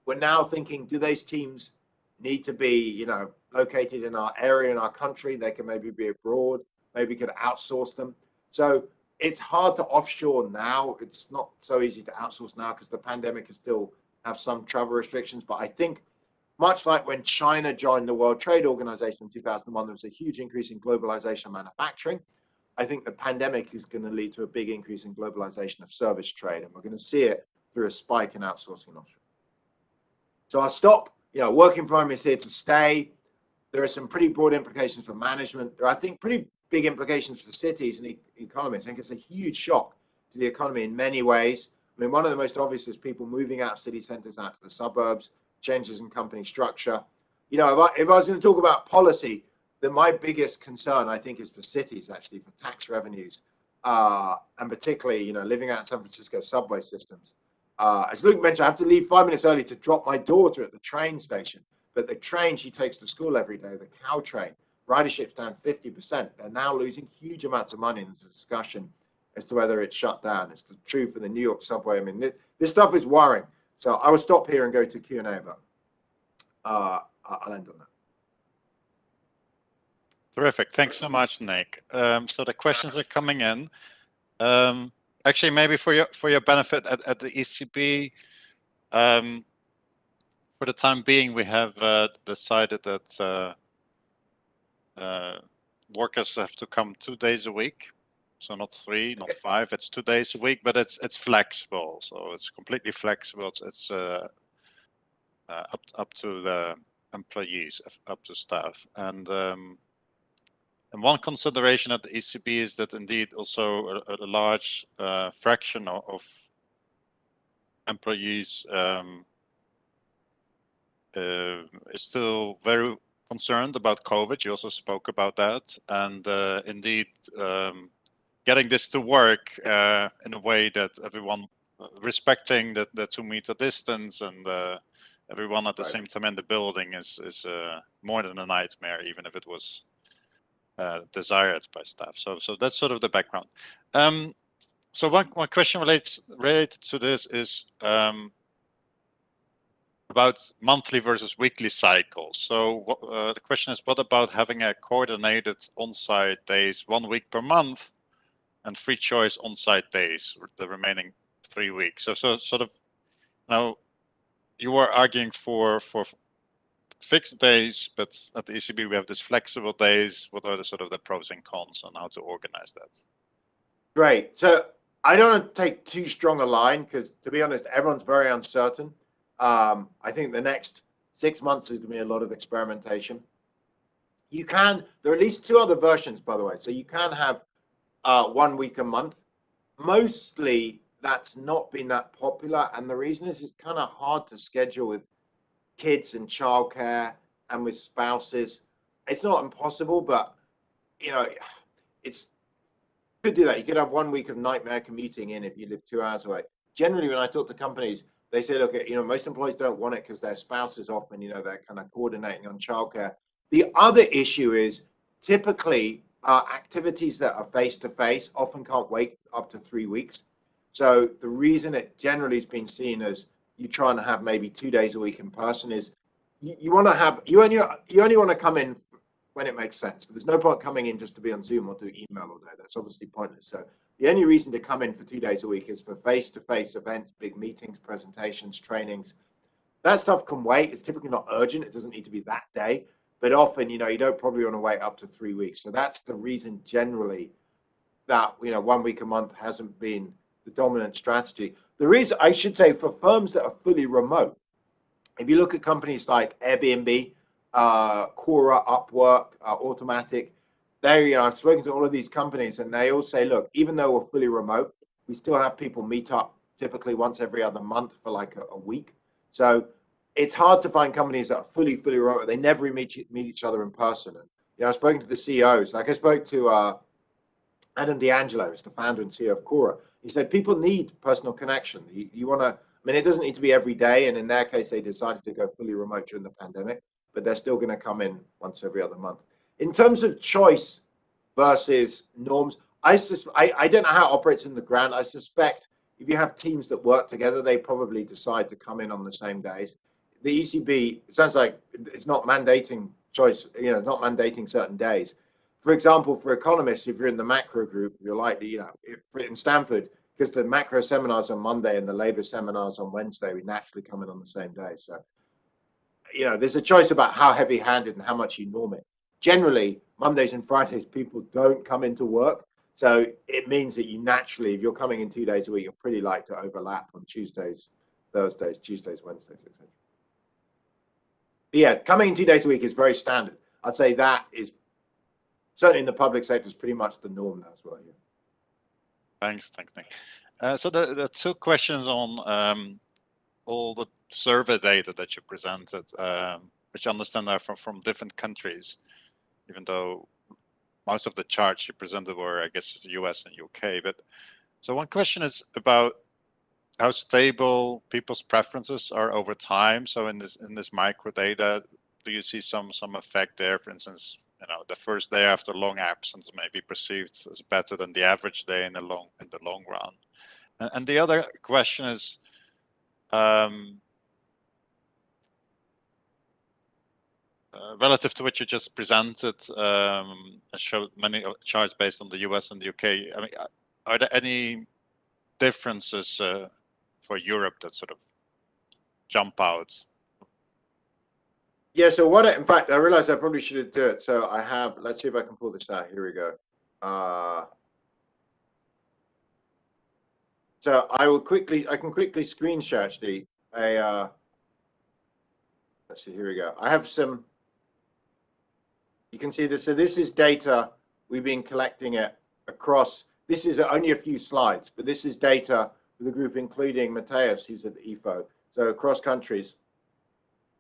Speaker 2: We're now thinking, do those teams need to be, located in our area, in our country? They can maybe be abroad, maybe could outsource them. So it's hard to offshore now. It's not so easy to outsource now because the pandemic can still have some travel restrictions. But I think much like when China joined the World Trade Organization in 2001, there was a huge increase in globalization of manufacturing. I think the pandemic is going to lead to a big increase in globalization of service trade, and we're going to see it through a spike in outsourcing and offshore. So I'll stop. Working from home is here to stay. There are some pretty broad implications for management. There are, I think, pretty big implications for cities and economies. I think it's a huge shock to the economy in many ways. I mean, one of the most obvious is people moving out of city centers out to the suburbs, changes in company structure. If I was going to talk about policy, then my biggest concern, I think, is for cities, actually, for tax revenues, and particularly, living out in San Francisco subway systems. As Luke mentioned, I have to leave 5 minutes early to drop my daughter at the train station. But the train she takes to school every day, the cow train, ridership's down 50%. They're now losing huge amounts of money. And there's a discussion as to whether it's shut down. It's true for the New York subway. I mean, this stuff is worrying. So I will stop here and go to Q&A, but I'll end on that.
Speaker 1: Terrific. Thanks so much, Nick. So the questions are coming in. Actually, maybe for your benefit at the ECB, for the time being, we have decided that workers have to come 2 days a week. So not 3, not 5. It's 2 days a week, but it's flexible. So it's completely flexible. It's up to the employees, up to staff. And one consideration at the ECB is that indeed also a large fraction of employees is still very concerned about COVID. You also spoke about that, and indeed getting this to work in a way that everyone respecting the 2 meter distance and everyone at the same time in the building is more than a nightmare, even if it was desired by staff. So that's sort of the background. So one question related to this is about monthly versus weekly cycles. So the question is, what about having a coordinated on-site days 1 week per month and free choice on-site days the remaining 3 weeks? So sort of now you were arguing for fixed days, but at the ECB we have this flexible days. What are the sort of the pros and cons on how to organize that?
Speaker 2: Great. So I don't want to take too strong a line because, to be honest, everyone's very uncertain. I think the next 6 months is going to be a lot of experimentation. There are at least 2 other versions, by the way. So you can have 1 week a month. Mostly that's not been that popular. And the reason is it's kind of hard to schedule with kids and childcare and with spouses. It's not impossible, but it's you could do that. You could have 1 week of nightmare commuting in if you live 2 hours away. Generally, when I talk to companies, they say, look, most employees don't want it because their spouse is often, they're kind of coordinating on childcare. The other issue is typically activities that are face-to-face often can't wait up to 3 weeks. So the reason it generally has been seen as you try and have maybe 2 days a week in person is you only want to come in when it makes sense. There's no point coming in just to be on Zoom or do email all day. That's obviously pointless. So the only reason to come in for 2 days a week is for face-to-face events, big meetings, presentations, trainings. That stuff can wait. It's typically not urgent. It doesn't need to be that day. But often, you don't probably want to wait up to 3 weeks. So that's the reason generally that, 1 week a month hasn't been the dominant strategy. The reason, I should say, for firms that are fully remote, If you look at companies like Airbnb, Quora, Upwork, Automatic, I've spoken to all of these companies, and they all say, look, even though we're fully remote, we still have people meet up typically once every other month for like a week. So it's hard to find companies that are fully remote. They never meet each other in person. And I've spoken to the CEOs. Like I spoke to Adam D'Angelo, who's the founder and CEO of Quora. He said people need personal connection. You want to, I mean, it doesn't need to be every day. And in their case, they decided to go fully remote during the pandemic, but they're still going to come in once every other month. In terms of choice versus norms, I don't know how it operates in the ground. I suspect if you have teams that work together, they probably decide to come in on the same days. The ECB, it sounds like it's not mandating choice, not mandating certain days. For example, for economists, if you're in the macro group, you're likely, in Stanford, because the macro seminars on Monday and the labor seminars on Wednesday, we naturally come in on the same day. So, there's a choice about how heavy-handed and how much you norm it. Generally, Mondays and Fridays, people don't come into work. So it means that you naturally, if you're coming in 2 days a week, you're pretty likely to overlap on Tuesdays, Thursdays, Wednesdays, etc. But yeah, coming in 2 days a week is very standard. I'd say that is certainly in the public sector is pretty much the norm now as well. Yeah.
Speaker 1: Thanks, Nick. So the two questions on all the survey data that you presented, which I understand are from different countries, even though most of the charts you presented were, I guess, US and UK. But so one question is about how stable people's preferences are over time. So in this micro data, do you see some effect there? For instance, the first day after long absence may be perceived as better than the average day in the long run. And the other question is, relative to what you just presented, showed many charts based on the US and the UK. I mean, are there any differences for Europe that sort of jump out?
Speaker 2: Yeah, so in fact, I realized I probably should do it. So I have, let's see if I can pull this out. Here we go. So I can quickly screen share actually let's see, here we go. I have some, you can see this. So this is data we've been collecting it across. This is only a few slides, but this is data for the group, including Mateus, who's at the EFO. So across countries.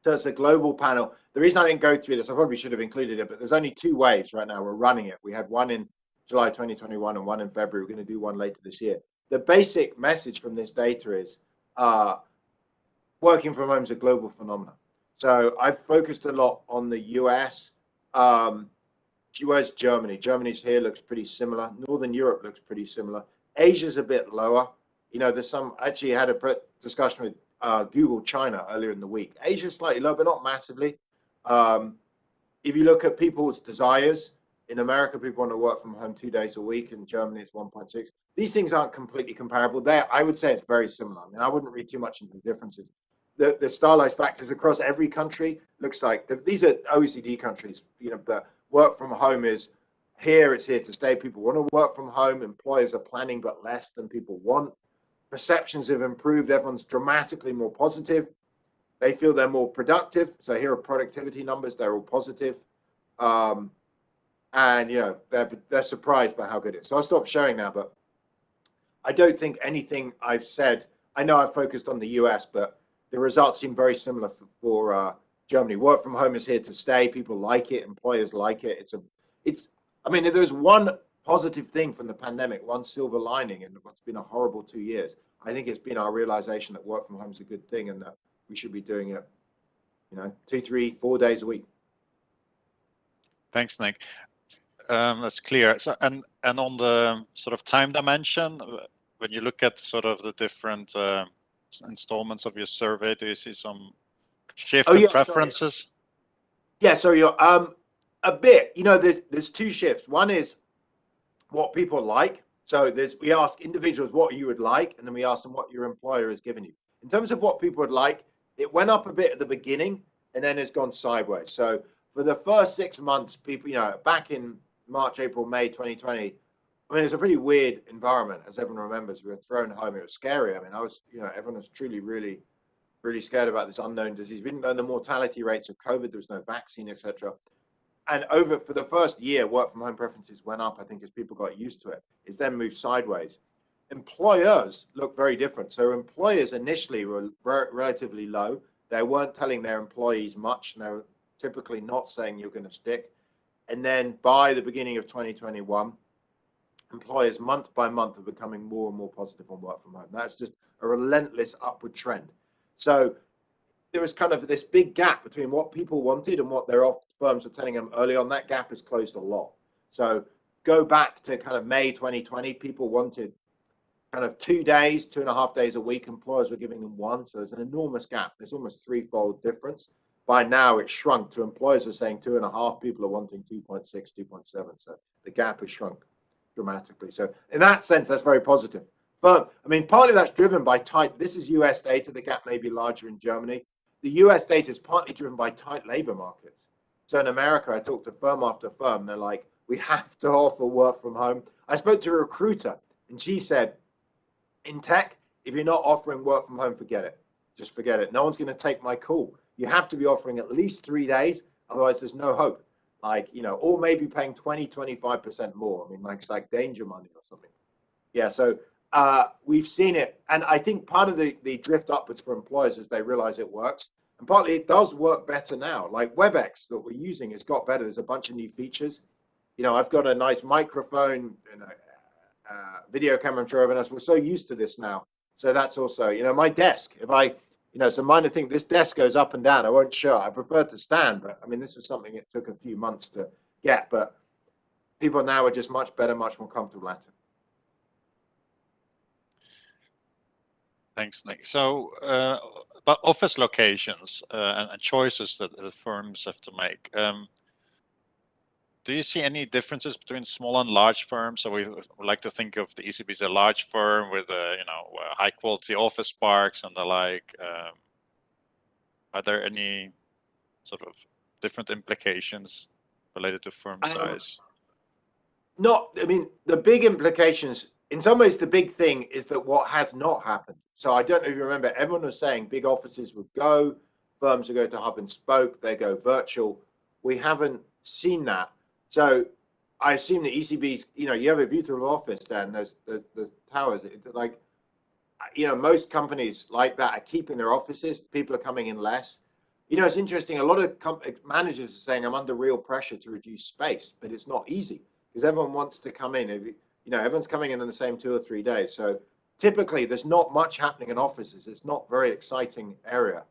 Speaker 2: So it's a global panel. The reason I didn't go through this, I probably should have included it, but there's only 2 waves right now. We're running it. We had one in July 2021 and one in February. We're going to do one later this year. The basic message from this data is working from home is a global phenomenon. So I've focused a lot on the US, Germany. Germany's here, looks pretty similar. Northern Europe looks pretty similar. Asia's a bit lower. There's some, actually had a discussion with Google China earlier in the week. Asia's slightly low, but not massively. If you look at people's desires, in America, people want to work from home 2 days a week. In Germany, it's 1.6. These things aren't completely comparable. There, I would say it's very similar. I mean, I wouldn't read too much into the differences. The stylized factors across every country looks like these are OECD countries, but work from home is here. It's here to stay. People want to work from home. Employers are planning, but less than people want. Perceptions have improved. Everyone's dramatically more positive. They feel they're more productive. So here are productivity numbers. They're all positive. And they're surprised by how good it is. So I'll stop sharing now, but I don't think anything I've said, I know I've focused on the US, but the results seem very similar for Germany. Work from home is here to stay. People like it. Employers like it. I mean, if there's one positive thing from the pandemic, one silver lining in what's been a horrible 2 years, I think it's been our realization that work from home is a good thing and that we should be doing it, 2, 3, 4 days a week.
Speaker 1: Thanks, Nick. That's clear. So, and on the sort of time dimension, when you look at sort of the different installments of your survey, do you see some shift in preferences?
Speaker 2: Yeah, so you're a bit. There's 2 shifts. One is what people like. So we ask individuals what you would like, and then we ask them what your employer has given you. In terms of what people would like, it went up a bit at the beginning, and then it's gone sideways. So for the first 6 months, people, back in March, April, May 2020, I mean, it's a pretty weird environment, as everyone remembers. We were thrown home. It was scary. I mean, everyone was truly, really really scared about this unknown disease. We didn't know the mortality rates of COVID. There was no vaccine, etc. And for the first year, work from home preferences went up, I think, as people got used to it. It's then moved sideways. Employers look very different. So employers initially were relatively low. They weren't telling their employees much. And they were typically not saying you're going to stick. And then by the beginning of 2021, employers month by month are becoming more and more positive on work from home. That's just a relentless upward trend. So there was kind of this big gap between what people wanted and what their firms were telling them early on. That gap has closed a lot. So go back to kind of May 2020, people wanted kind of 2 days, 2.5 days a week. Employers were giving them one. So there's an enormous gap. There's almost threefold difference. By now, it's shrunk to employers are saying 2.5, people are wanting 2.6, 2.7. So the gap has shrunk dramatically. So in that sense, that's very positive. But I mean, partly that's driven by tight, this is US data, the gap may be larger in Germany. The US data is partly driven by tight labor markets. So in America, I talked to firm after firm, they're like, we have to offer work from home. I spoke to a recruiter and she said, in tech, if you're not offering work from home, forget it. Just forget it. No one's going to take my call. You have to be offering at least 3 days. Otherwise, there's no hope. Like, you know, or maybe paying 20, 25% more. I mean, like, it's like danger money or something. Yeah, so we've seen it. And I think part of the drift upwards for employers is they realize it works. And partly it does work better now. Like WebEx that we're using has got better. There's a bunch of new features. You know, I've got a nice microphone and a video camera. I'm sure everyone else, we're so used to this now. So that's also, you know, my desk, if I, you know, it's a minor thing, this desk goes up and down. I won't show. I prefer to stand, but I mean, this was something it took a few months to get, but people now are just much better, much more comfortable at it.
Speaker 1: Thanks, Nick. So about office locations and choices that the firms have to make. Do you see any differences between small and large firms? So we like to think of the ECB as a large firm with, you know, high quality office parks and the like. Are there any sort of different implications related to firm size?
Speaker 2: Not, I mean, the big implications, in some ways, the big thing is that what has not happened. So I don't know if you remember, everyone was saying big offices would go, firms would go to hub and spoke, they go virtual. We haven't seen that. So I assume the ECB's, you know, you have a beautiful office there and there's the towers, like, you know, most companies like that are keeping their offices, people are coming in less. You know, it's interesting, a lot of managers are saying I'm under real pressure to reduce space, but it's not easy because everyone wants to come in. You know, everyone's coming in the same 2 or 3 days. So typically there's not much happening in offices. It's not a very exciting area.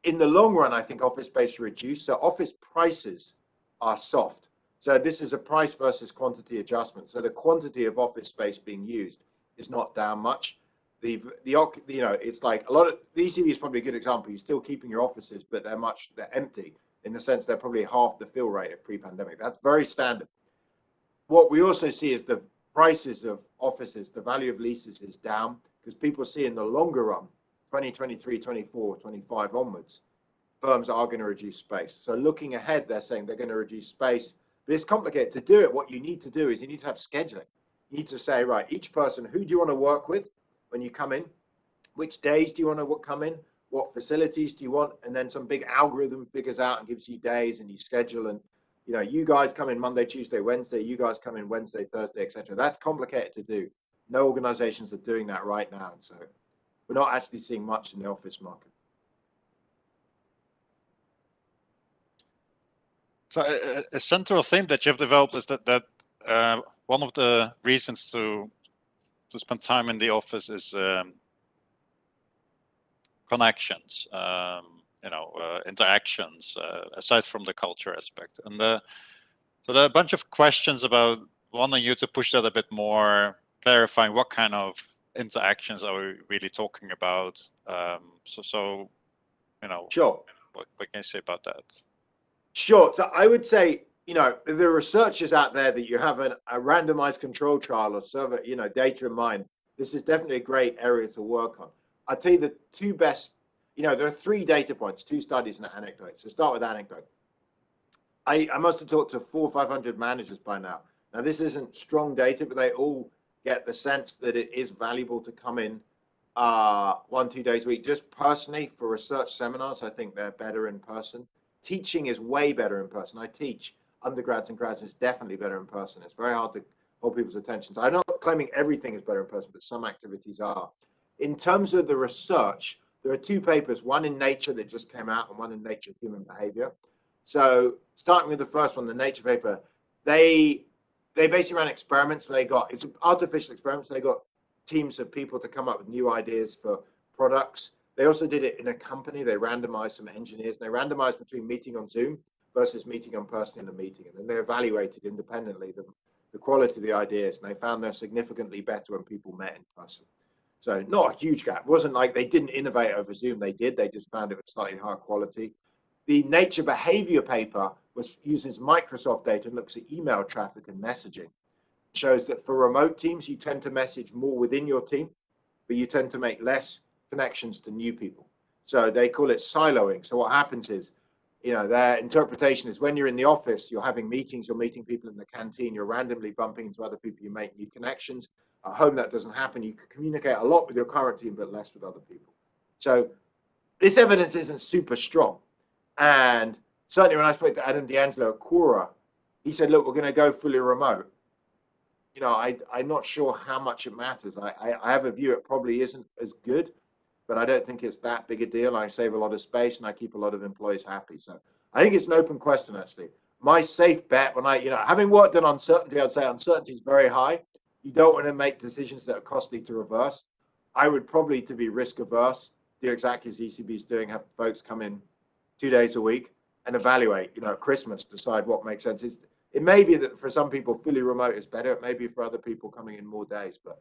Speaker 2: In the long run, I think office space will reduce. So office prices are soft. So this is a price versus quantity adjustment. So the quantity of office space being used is not down much. You know, it's like a lot of the ECB is probably a good example. You're still keeping your offices, but they're empty in the sense they're probably half the fill rate of pre-pandemic. That's very standard. What we also see is the prices of offices, the value of leases is down because people see in the longer run, 2023, 24, 25 onwards, firms are going to reduce space. So looking ahead, they're saying they're going to reduce space, but it's complicated. To do it, what you need to do is you need to have scheduling. You need to say, right, each person, who do you want to work with when you come in? Which days do you want to come in? What facilities do you want? And then some big algorithm figures out and gives you days and you schedule and, you know, you guys come in Monday, Tuesday, Wednesday, you guys come in Wednesday, Thursday, etc. That's complicated to do. No organizations are doing that right now. And so we're not actually seeing much in the office market.
Speaker 1: So a central theme that you've developed is that one of the reasons to spend time in the office is connections, you know, interactions, aside from the culture aspect. And so there are a bunch of questions about wanting you to push that a bit more, clarifying what kind of interactions are we really talking about. So you know,
Speaker 2: sure.
Speaker 1: What can you say about that?
Speaker 2: Sure. So I would say, you know, there are researchers out there that you have a randomized control trial or server, you know, data in mind. This is definitely a great area to work on. I'll tell you the two best, you know, there are 3 data points, 2 studies and an anecdote. So start with anecdote. I must have talked to 400 or 500 managers by now. Now, this isn't strong data, but they all get the sense that it is valuable to come in 1-2 days a week. Just personally, for research seminars, I think they're better in person. Teaching is way better in person. I teach undergrads and grads. It's definitely better in person. It's very hard to hold people's attention. So I'm not claiming everything is better in person, but some activities are. In terms of the research, there are 2 papers, one in Nature that just came out and one in Nature Human Behavior. So starting with the first one, the Nature paper, they basically ran experiments. It's artificial experiments. They got teams of people to come up with new ideas for products. They also did it in a company. They randomized some engineers. They randomized between meeting on Zoom versus meeting in person in a meeting. And then they evaluated independently the quality of the ideas. And they found they're significantly better when people met in person. So not a huge gap. It wasn't like they didn't innovate over Zoom. They did. They just found it was slightly higher quality. The Nature Behavior paper uses Microsoft data and looks at email traffic and messaging. It shows that for remote teams, you tend to message more within your team, but you tend to make less connections to new people. So they call it siloing. So what happens is, their interpretation is when you're in the office, you're having meetings, you're meeting people in the canteen, you're randomly bumping into other people, you make new connections. At home, that doesn't happen. You can communicate a lot with your current team, but less with other people. So this evidence isn't super strong. And certainly when I spoke to Adam D'Angelo at Quora, he said, look, we're going to go fully remote. I'm not sure how much it matters. I have a view it probably isn't as good, but I don't think it's that big a deal. I save a lot of space and I keep a lot of employees happy. So I think it's an open question, actually. My safe bet when having worked on uncertainty, I'd say uncertainty is very high. You don't want to make decisions that are costly to reverse. I would probably, to be risk averse, do exactly as ECB is doing, have folks come in 2 days a week and evaluate, at Christmas, decide what makes sense. It may be that for some people, fully remote is better. It may be for other people coming in more days, but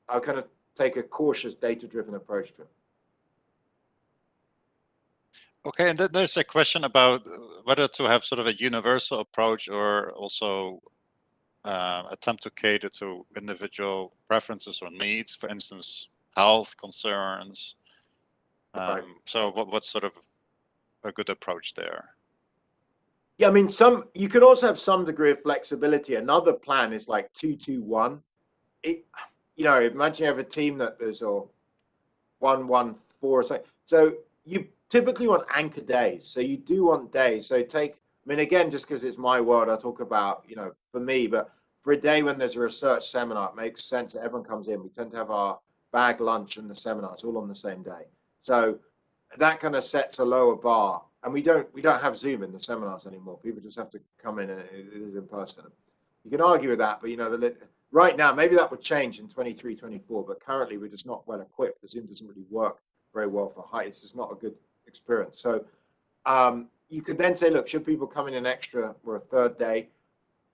Speaker 2: I'll kind of take a cautious data-driven approach to it.
Speaker 1: Okay, and then there's a question about whether to have sort of a universal approach or also attempt to cater to individual preferences or needs, for instance, health concerns.
Speaker 2: Right.
Speaker 1: So what's sort of a good approach there?
Speaker 2: Yeah, I mean, you could also have some degree of flexibility. Another plan is like 2-2-1. Imagine you have a team that there's 1-1-4 or something. So you typically want anchor days. So you do want days. So again, just because it's my world, I talk about, for me, but for a day when there's a research seminar, it makes sense that everyone comes in. We tend to have our bag lunch and the seminar. It's all on the same day. So that kind of sets a lower bar. And we don't have Zoom in the seminars anymore. People just have to come in and it is in person. You can argue with that, but right now, maybe that would change in 23, 24, but currently we're just not well equipped. The Zoom doesn't really work very well for height. It's just not a good experience. So you could then say, look, should people come in an extra or a third day?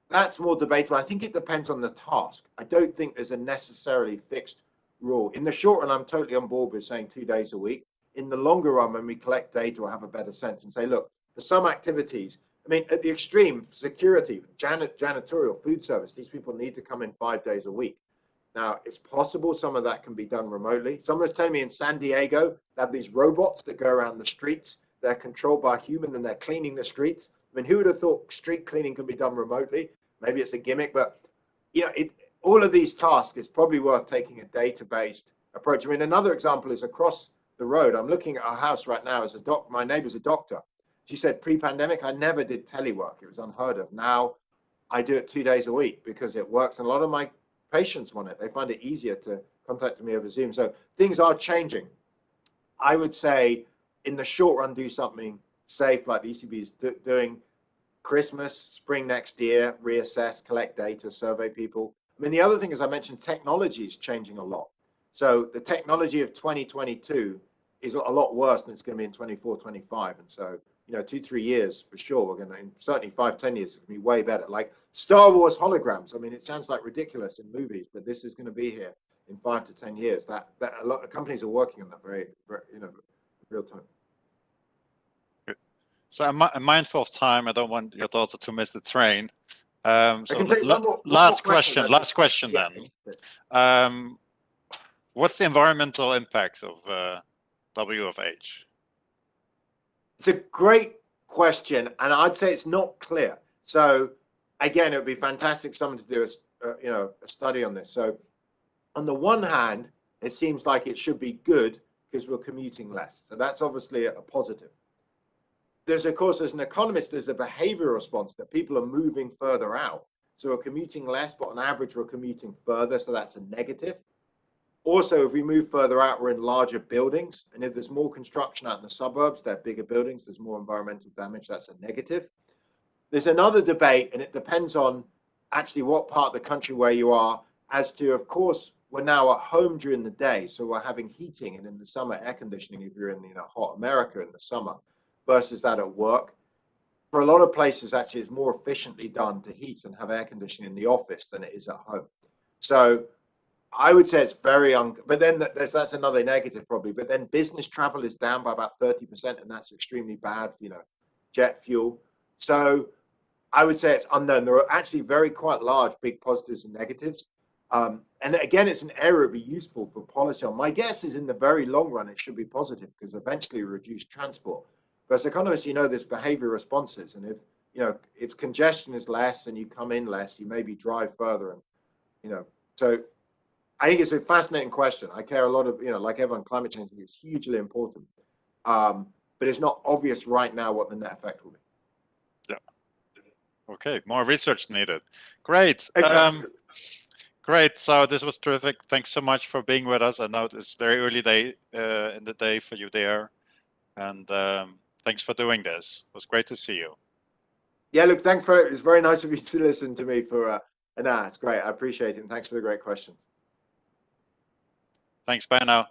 Speaker 2: That's more debatable. I think it depends on the task. I don't think there's a necessarily fixed rule. In the short run, I'm totally on board with saying 2 days a week. In the longer run, when we collect data, we'll have a better sense and say, look, for some activities, at the extreme, security, janitorial, food service, these people need to come in 5 days a week. Now, it's possible some of that can be done remotely. Someone was telling me in San Diego, they have these robots that go around the streets. They're controlled by a human and they're cleaning the streets. Who would have thought street cleaning can be done remotely? Maybe it's a gimmick, but all of these tasks, it's probably worth taking a data-based approach. Another example is across the road. I'm looking at our house right now as my neighbor's a doctor. She said pre-pandemic, I never did telework. It was unheard of. Now I do it 2 days a week because it works. And a lot of my patients want it. They find it easier to contact me over Zoom. So things are changing. I would say in the short run, do something safe like the ECB is doing. Christmas, spring next year, reassess, collect data, survey people. The other thing, as I mentioned, technology is changing a lot. So the technology of 2022 is a lot worse than it's going to be in 24, 25. And so, 2-3 years for sure, we're going to, certainly 5-10 years, it's going to be way better. Like Star Wars holograms. It sounds like ridiculous in movies, but this is going to be here in 5 to 10 years. That a lot of companies are working on that very real time.
Speaker 1: So I'm mindful of time. I don't want your daughter to miss the train. So last question
Speaker 2: yeah.
Speaker 1: then. What's the environmental impact of WFH?
Speaker 2: It's a great question, and I'd say it's not clear. So again, it would be fantastic for someone to do a study on this. So on the one hand, it seems like it should be good because we're commuting less. So that's obviously a positive. There's, of course, as an economist, there's a behavioral response that people are moving further out. So we're commuting less, but on average, we're commuting further. So that's a negative. Also, if we move further out, we're in larger buildings. And if there's more construction out in the suburbs, they're bigger buildings, there's more environmental damage. That's a negative. There's another debate, and it depends on actually what part of the country where you are, as to, of course, we're now at home during the day. So we're having heating, and in the summer, air conditioning if you're in hot America in the summer, versus that at work. For a lot of places, actually, it's more efficiently done to heat and have air conditioning in the office than it is at home. So I would say it's very but then that's another negative probably. But then business travel is down by about 30%, and that's extremely bad, jet fuel. So I would say it's unknown. There are actually quite large, big positives and negatives. And again, it's an area it'd be useful for policy on. My guess is in the very long run, it should be positive because eventually reduce transport. But as economists, there's behavior responses. And if congestion is less and you come in less, you maybe drive further. And, so I think it's a fascinating question. I care a lot of, like everyone, climate change is hugely important. But it's not obvious right now what the net effect will be.
Speaker 1: Yeah. Okay, more research needed. Great.
Speaker 2: Exactly.
Speaker 1: Great. So this was terrific. Thanks so much for being with us. I know it's very early day in the day for you there. And thanks for doing this. It was great to see you.
Speaker 2: Yeah, look, thanks for it. It's very nice of you to listen to me for an hour. It's great. I appreciate it. And thanks for the great questions.
Speaker 1: Thanks. Bye now.